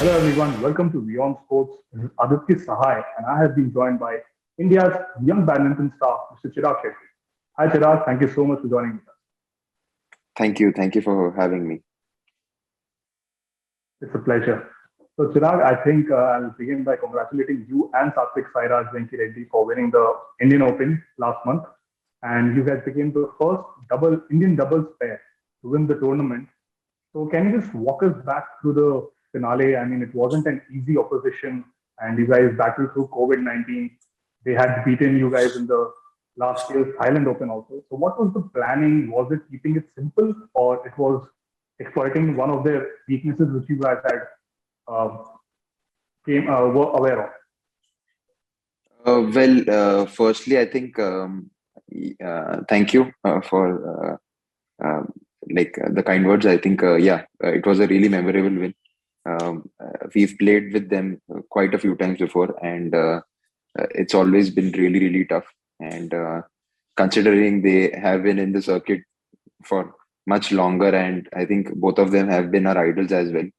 Hello everyone, welcome to Beyond Sports. This is Aditya Sahai and I have been joined by India's young badminton star, Mr. Chirag Shetty. Hi Chirag, thank you so much for joining us. Thank you. Thank you for having me. It's a pleasure. So Chirag, I think I'll begin by congratulating you and Satwiksairaj Venkireddy for winning the Indian Open last month. And you guys became the first Indian doubles pair to win the tournament. So can you just walk us back through the finale? I mean, it wasn't an easy opposition, and you guys battled through COVID-19. They had beaten you guys in the last year's Thailand Open also. So what was the planning? Was it keeping it simple, or it was exploiting one of their weaknesses which you guys had uh, were aware of? Firstly, I think thank you for the kind words. I think it was a really memorable win. We've played with them quite a few times before, and it's always been really, really tough. And considering they have been in the circuit for much longer, and I think both of them have been our idols as well.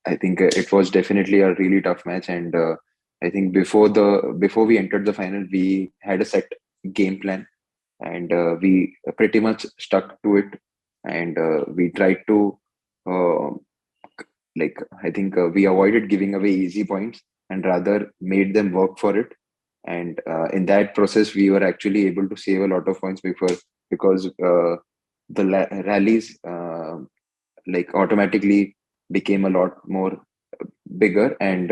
I think it was definitely a really tough match, and I think before we entered the final, we had a set game plan, and we pretty much stuck to it, and we tried to uh, I think we avoided giving away easy points and rather made them work for it. And in that process, we were actually able to save a lot of points because rallies automatically became a lot more bigger. And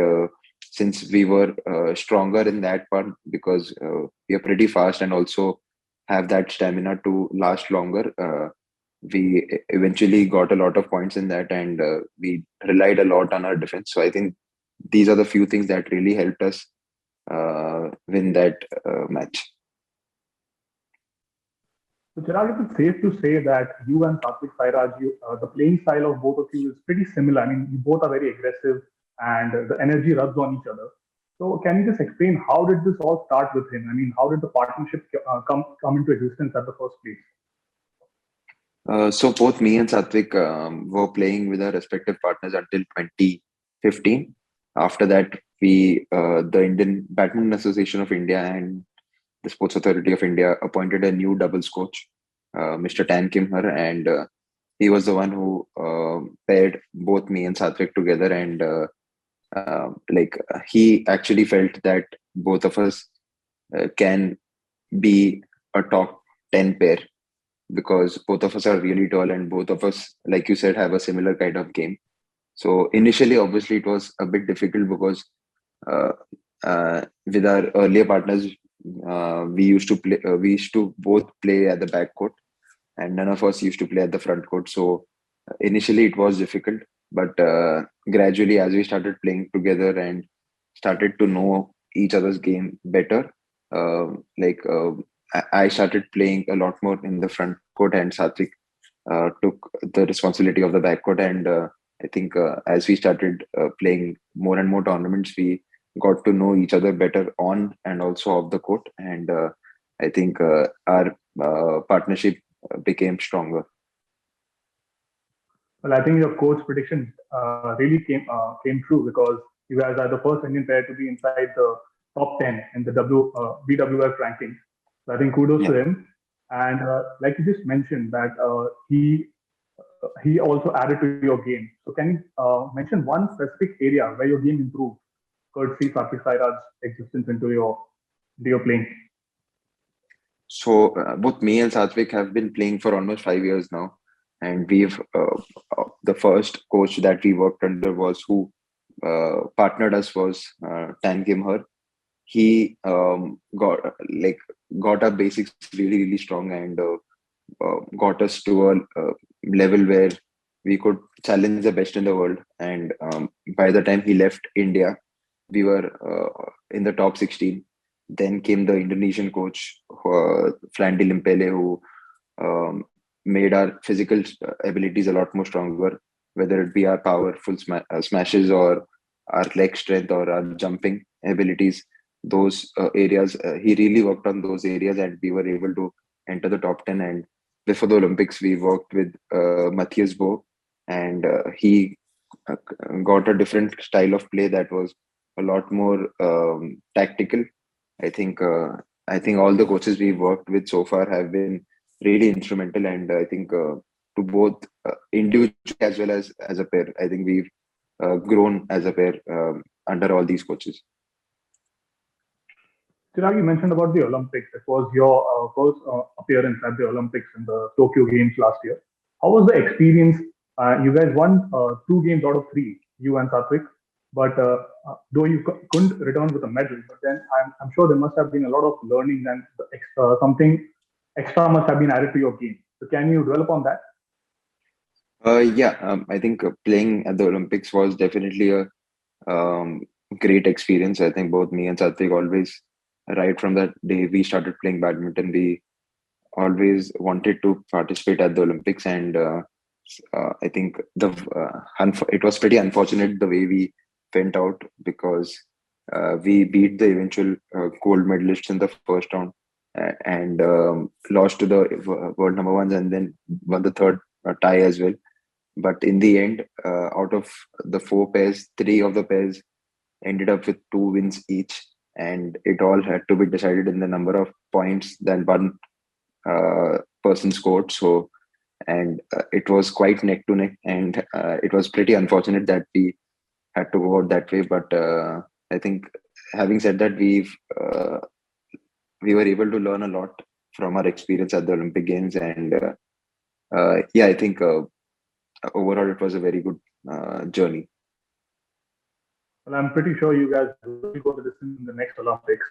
since we were stronger in that part, because we are pretty fast and also have that stamina to last longer, we eventually got a lot of points in that, and we relied a lot on our defense. So I think these are the few things that really helped us win that match. So Chirag, is it safe to say that you and Satvik Sairaj, the playing style of both of you is pretty similar? I mean, you both are very aggressive and the energy rubs on each other. So can you just explain how did this all start with him? I mean, how did the partnership come into existence at the first place? So both me and Satvik were playing with our respective partners until 2015. After that, the Indian Badminton Association of India and the Sports Authority of India appointed a new doubles coach, Mr. Tan Kimhar, and he was the one who paired both me and Satvik together. And he actually felt that both of us can be a top 10 pair, because both of us are really tall and both of us, like you said, have a similar kind of game. So initially, obviously, it was a bit difficult because uh, with our earlier partners, we used to both play at the back court, and none of us used to play at the front court. So initially, it was difficult, but gradually, as we started playing together and started to know each other's game better, uh, like uh, I started playing a lot more in the front court, and Satvik took the responsibility of the back court. And I think as we started playing more and more tournaments, we got to know each other better on and also off the court. And I think our partnership became stronger. Well, I think your coach prediction really came true because you guys are the first Indian pair to be inside the top 10 in the BWF ranking. So I think kudos Yeah. to him. And like you just mentioned that he also added to your game. So can you mention one specific area where your game improved, courtesy Satvik Sairaj's existence into your playing? So both me and Satvik have been playing for almost 5 years now, and we've the first coach that we worked under was who partnered us was Tan Kimhar. He got our basics really, really strong, and got us to a level where we could challenge the best in the world. And by the time he left India, we were in the top 16. Then came the Indonesian coach, Flandy Limpele, who um, made our physical abilities a lot more stronger, whether it be our powerful smashes or our leg strength or our jumping abilities. Those areas, he really worked on those areas, and we were able to enter the top 10. And before the Olympics, we worked with Matthias Bo, and he got a different style of play that was a lot more tactical. I think all the coaches we've worked with so far have been really instrumental, and I think to both individually as well as a pair. I think we've grown as a pair under all these coaches. Chirag, you mentioned about the Olympics. It was your first appearance at the Olympics in the Tokyo Games last year. How was the experience? You guys won 2 games out of 3, you and Satwik. But though you couldn't return with a medal, but then I'm sure there must have been a lot of learning and something extra must have been added to your game. So can you develop on that? Yeah, I think playing at the Olympics was definitely a um, great experience. I think both me and Satvik always, right from that day we started playing badminton, we always wanted to participate at the Olympics, and I think it was pretty unfortunate the way we went out because we beat the eventual gold medalists in the first round and lost to the world number ones, and then won the third tie as well. But in the end, out of the 4 pairs, 3 of the pairs ended up with 2 wins each, and it all had to be decided in the number of points that one person scored. So, and it was quite neck to neck, and it was pretty unfortunate that we had to go out that way. But I think, having said that, we were able to learn a lot from our experience at the Olympic Games, and yeah, I think overall it was a very good journey. Well, I'm pretty sure you guys will go to this in the next Olympics.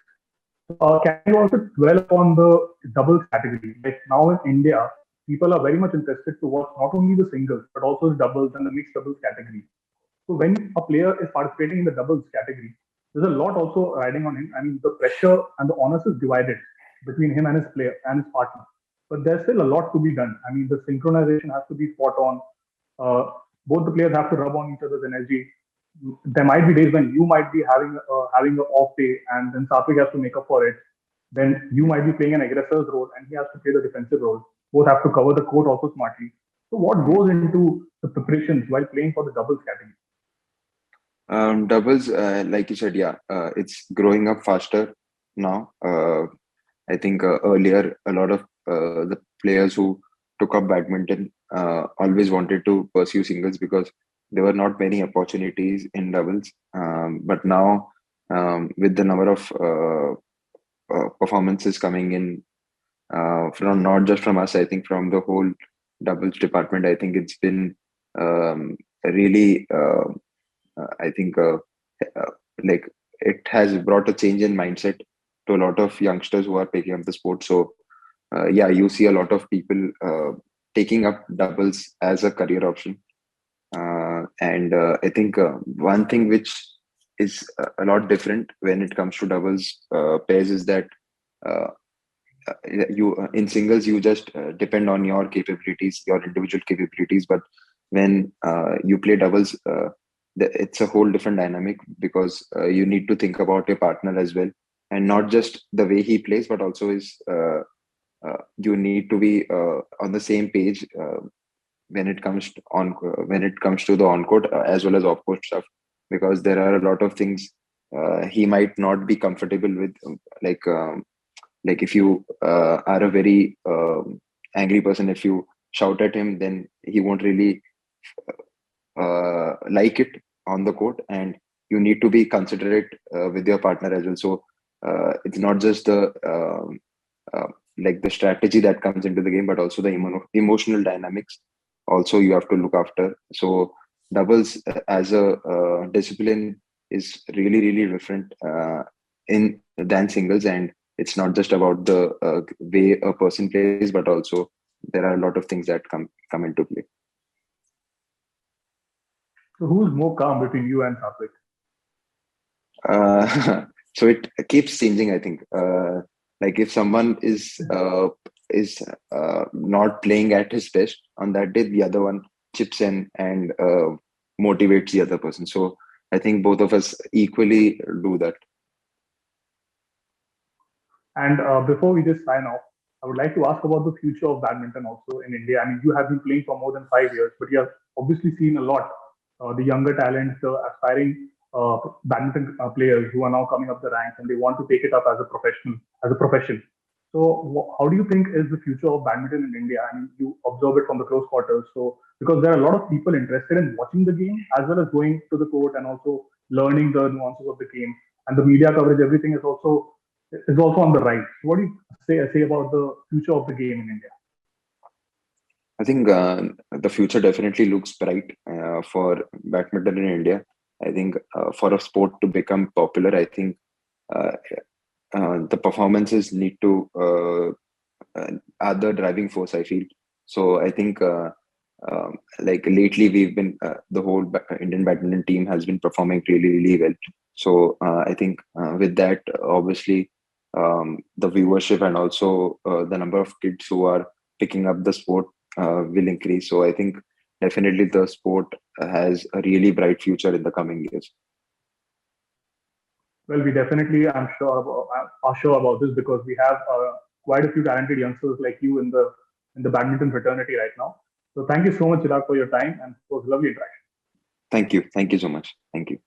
Can you also dwell upon the doubles category? Like now in India, people are very much interested to watch not only the singles but also the doubles and the mixed doubles category. So when a player is participating in the doubles category, there's a lot also riding on him. I mean, the pressure and the onus is divided between him and his player and his partner. But there's still a lot to be done. I mean, the synchronization has to be spot on. Uh, Both the players have to rub on each other's energy. There might be days when you might be having an off day, and then Satvik has to make up for it. Then you might be playing an aggressor's role, and he has to play the defensive role. Both have to cover the court also smartly. So, what goes into the preparations while playing for the doubles category? Doubles, like you said, yeah, it's growing up faster now. I think earlier a lot of the players who took up badminton always wanted to pursue singles because there were not many opportunities in doubles. But now, with the number of performances coming in from not just from us, I think from the whole doubles department, I think it's been really, I think, like it has brought a change in mindset to a lot of youngsters who are picking up the sport. So, yeah, you see a lot of people taking up doubles as a career option. And I think one thing which is a lot different when it comes to doubles pairs is that uh, you in singles you just depend on your capabilities, your individual capabilities. But when you play doubles, it's a whole different dynamic because you need to think about your partner as well, and not just the way he plays, but also his. You need to be on the same page when it comes to the on court as well as off court stuff, because there are a lot of things he might not be comfortable with, like like if you are a very angry person, if you shout at him, then he won't really like it on the court, and you need to be considerate with your partner as well. So it's not just the uh, like the strategy that comes into the game, but also the emotional dynamics also you have to look after. So doubles as a discipline is really really different in than singles, and it's not just about the way a person plays, but also there are a lot of things that come into play. So, who's more calm between you and Satvik? So it keeps changing, I think. Like if someone is not playing at his best on that day, the other one chips in and motivates the other person. So I think both of us equally do that. And before we just sign off, I would like to ask about the future of badminton also in India. I mean, you have been playing for more than 5 years, but you have obviously seen a lot. the younger talents, the aspiring badminton players who are now coming up the ranks and they want to take it up as a profession. So, how do you think is the future of badminton in India? I mean, you observe it from the close quarters. So, because there are a lot of people interested in watching the game as well as going to the court and also learning the nuances of the game, and the media coverage, everything is also on the rise. So what do you say about the future of the game in India? I think the future definitely looks bright for badminton in India. I think for a sport to become popular, I think uh, the performances need to are the driving force, I feel. So I think like lately we've been the whole Indian badminton team has been performing really really well. So I think with that, obviously the viewership and also the number of kids who are picking up the sport will increase. So I think definitely the sport has a really bright future in the coming years. Well, we definitely, are sure about this because we have quite a few talented youngsters like you in the badminton fraternity right now. So thank you so much, Chirag, for your time, and it was lovely interaction. Thank you so much. Thank you.